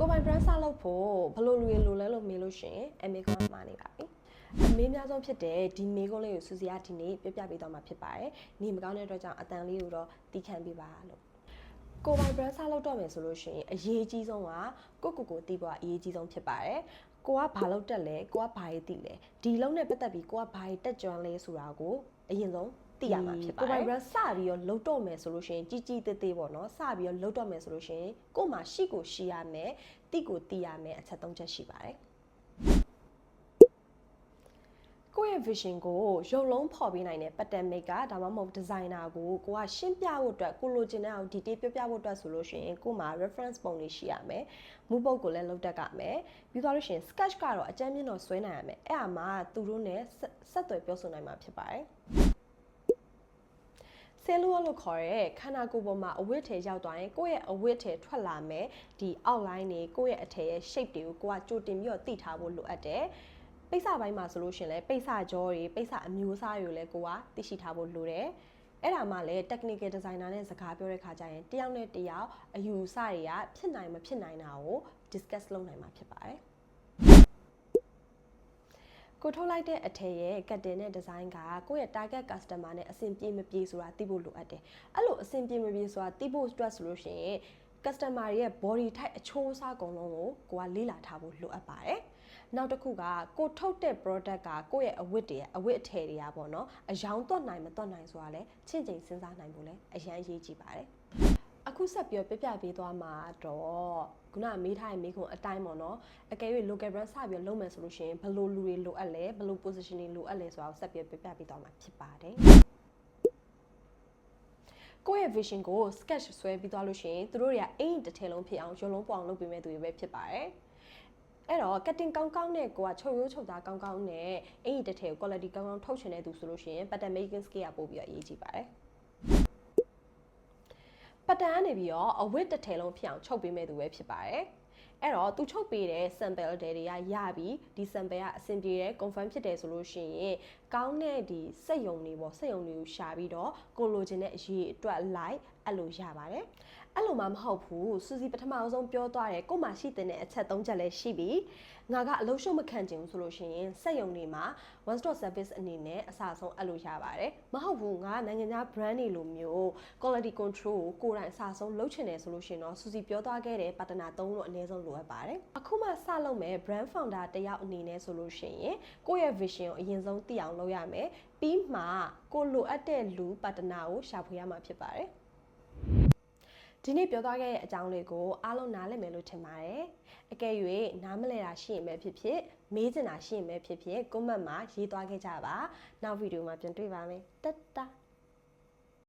ကိုပိုင် brand စလုပ်ဖို့ဘလို့လူရလိုလဲလို့မေးလို့ရှိရင်အမေကွန်မှာနေပါပြီအမေများဆုံးဖြစ်တဲ့ဒီမေးခွန်းလေးကိုစူစီယာဒီနေ့ပြပြပေးတော့မှာဖြစ်ပါတယ်နေမကောင်းတဲ့အတွက်ကြောင့်အတန်လေးကိုတော့တီးခန့်ပေးပါလို့ကိုပိုင် brand စလုပ်တော့မယ်ဆိုလို့ရှိရင်အရေးကြီးဆုံးကကိုတီးဖို့အရေးကြီးဆုံးဖြစ်ပါတယ်ကိုကဘာလုပ်တက်လဲကိုကဘာရေးတည်လဲဒီလုံးနဲ့ပတ်သက်ပြီးကိုကဘာရေးတက်ကြွလဲဆိုတာကိုအရင်ဆုံးတည်ရမှာဖြစ်ပါတယ်ကိုပိုင် brand စပြီးတော့လုပ်တော့မယ်ဆိုလို့ရှိရင်ကြီးသေးပေါ့နော်စပြီးတော့လုပ်တော့မယ်ဆိုလို့ရှိရင်ကို့မှာရှိရမယ်တိကိုတည်ရမယ်အချက်၃ချက်ရှိပါတယ်ကိုယ့်ရဲ့ vision ကိုရုပ်လုံးဖော်ပေးနိုင်တဲ့ pattern maker ဒါမှမဟုတ် designer ကိုကရှင်းပြဖို့အတွက်ကိုလိုချင်တဲ့အောင် detail ပြဖို့အတွက်ဆိုလို့ရှိရင်ကို့မှာ reference ပုံတွေရှိရမယ်မူပုတ်ကိုလည်းလုပ်တတ်ရမယ်ပြီးသွားလို့ရှိရင် sketch ကတော့အကြမ်းမြင့်တော့ဆွဲနိုင်ရမယ်အဲ့ဒါမှသူတို့ ਨੇ ဆက်သွယ်ပြောဆိုနိုင်မှာဖြစ်ပါတယ်ဆဲလို့လို့ခေါ်ရဲခန္ဓာကိုယ်ပေါ်မှာအဝတ်ထည်ရောက်သွားရင်ကိုယ့်ရဲ့အဝတ်ထည်ထွက်လာမယ်ဒီ outline တွေကိုယ့်ရဲ့အထည်ရဲ့ shape တွေကိုကကြိုတင်ပြီးတော့သိထားဖို့လိုအပ်တယ်ပိတ်စပိုင်းမှာဆိုလို့ရှင်လဲပိတ်စကြောတွေပိတ်စအမျိုးအစားတွေကိုလည်းကိုကသိရှိထားဖို့လိုတယ်အဲ့ဒါမှလည်း technical designer နဲ့စကားပြောတဲ့ခါကျရင်တယောက်နဲ့တယောက်အယူအဆတွေကဖြစ်နိုင်မဖြစ်နိုင်တာကို discuss လုပ်နိုင်မှာဖြစ်ပါတယ်ကိုထုတ်လိုက်တဲ့အထည်ရဲ့ cutting နဲ့ design ကကိုယ့်ရဲ့ target customer နဲ့အဆင်ပြေမပြေဆိုတာသိဖို့လိုအပ်တယ်အဲ့လိုအဆင်ပြေမပြေဆိုတာသိဖို့အတွက်ဆိုလို့ရှိရင် customer ရဲ့ body type အချိုးအစားအကုန်လုံးကိုကလေ့လာထားဖို့လိုအပ်ပါတယ်နောက်တစ်ခုကကိုထုတ်တဲ့ product ကကိုယ့်ရဲ့အဝတ်အထည်တွေကပေါ့နော်အယောင်သွတ်နိုင်မသွတ်နိုင်ဆိုတာလဲချင့်ချိန်စဉ်းစားနိုင်ဖို့လဲအရန်အရေးကြီးပါတယ်အခုဆက်ပြီးပြပြပေးသွားမှာတော့ခုနမေးထားတဲ့မေးခွန်းအတိုင်းပေါ့နော်အကယ်၍ local brand စပြီးလုပ်မယ်ဆိုလို့ရှိရင်ဘယ်လိုလူတွေလိုအပ်လဲဘယ်လို position တွေလိုအပ်လဲဆိုတာကိုဆက်ပြီးပြပြပေးသွားမှာဖြစ်ပါတယ်ကိုယ့်ရဲ့ vision ကို sketch ဆွဲပြီးသွားလို့ရှိရင်သူတို့တွေကအိမ်တစ်ထည်လုံးဖြစ်အောင်ရုံလုံးပေါအောင်လုပ်ပေးမဲ့သူတွေပဲဖြစ်ပါတယ်အဲ့တော့ cutting ကောင်းနဲ့ကိုကချုပ်ရိုးချုပ်သားကောင်းနဲ့အိမ်တစ်ထည်ကို quality ကောင်းထုတ်ချင်တဲ့သူဆိုလို့ရှိရင် pattern making skill ကပို့ပြီးတော့အရေးကြီးပါတယ်pattern ကနေပြီးတော့အဝတ်တစ်ထည်လုံးဖြစ်အောင်ချုပ်ပေးမဲ့သူပဲဖြစ်ပါတယ်အဲ့တော့သူချုပ်ပေးတဲ့ sample တွေကရပြီးဒီ sample ကအဆင်ပြေတယ် confirm ဖြစ်တယ်ဆိုလို့ရှိရင်ကောင်းတဲ့ဒီစက်ယုံတွေကိုရှာပြီးတော့ကိုလိုချင်တဲ့အရေးအတွက်လိုက်အဲ့လိုရပါတယ်အဲ့လိုမှမဟုတ်ဘူးစူစီပထမအောင်ဆုံးပြောသွားတယ်ကိုမှရှိတဲ့အချက်၃ချက်လည်းရှိပြီငါကအလုံးရှုံးမခံချင်ဘူးဆိုလို့ရှိရင်စက်ယုံတွေမှာ one stop service အနေနဲ့အစားဆုံးအဲ့လိုရပါတယ်မဟုတ်ဘူးငါနိုင်ငံခြား brand တွေလိုမျိုး quality control ကိုတိုင်အစားဆုံးလုပ်ချင်တယ်ဆိုလို့ရှိရင်တော့စူစီပြောသွားခဲ့တဲ့ partner 3လို့အနည်းဆုံးလိုအပ်ပါတယ်အခုမှစလုပ်မယ် brand founder တယောက်အနေနဲ့ဆိုလို့ရှိရင်ကိုယ့်ရဲ့ vision ကိုအရင်ဆုံးသိအောင်လုပ်ရမယ်ပြီးမှကိုလိုအပ်တဲ့လူ partner ကိုရှာဖွေရမှာဖြစ်ပါတယ်ဒီနေ့ပြောသွားခဲ့တဲ့အကြောင်းလေးကိုအားလုံးနားလည်မယ်လို့ထင်ပါတယ်အကယ်၍နားမလည်တာရှိရင်ပဲဖြစ်ဖြစ်မေးချင်တာရှိရင်ပဲဖြစ်ဖြစ် comment မှာရေးသွားခဲ့ကြပါနောက်ဗီဒီယိုမှာပြန်တွေ့ပါမယ်တတ်တာ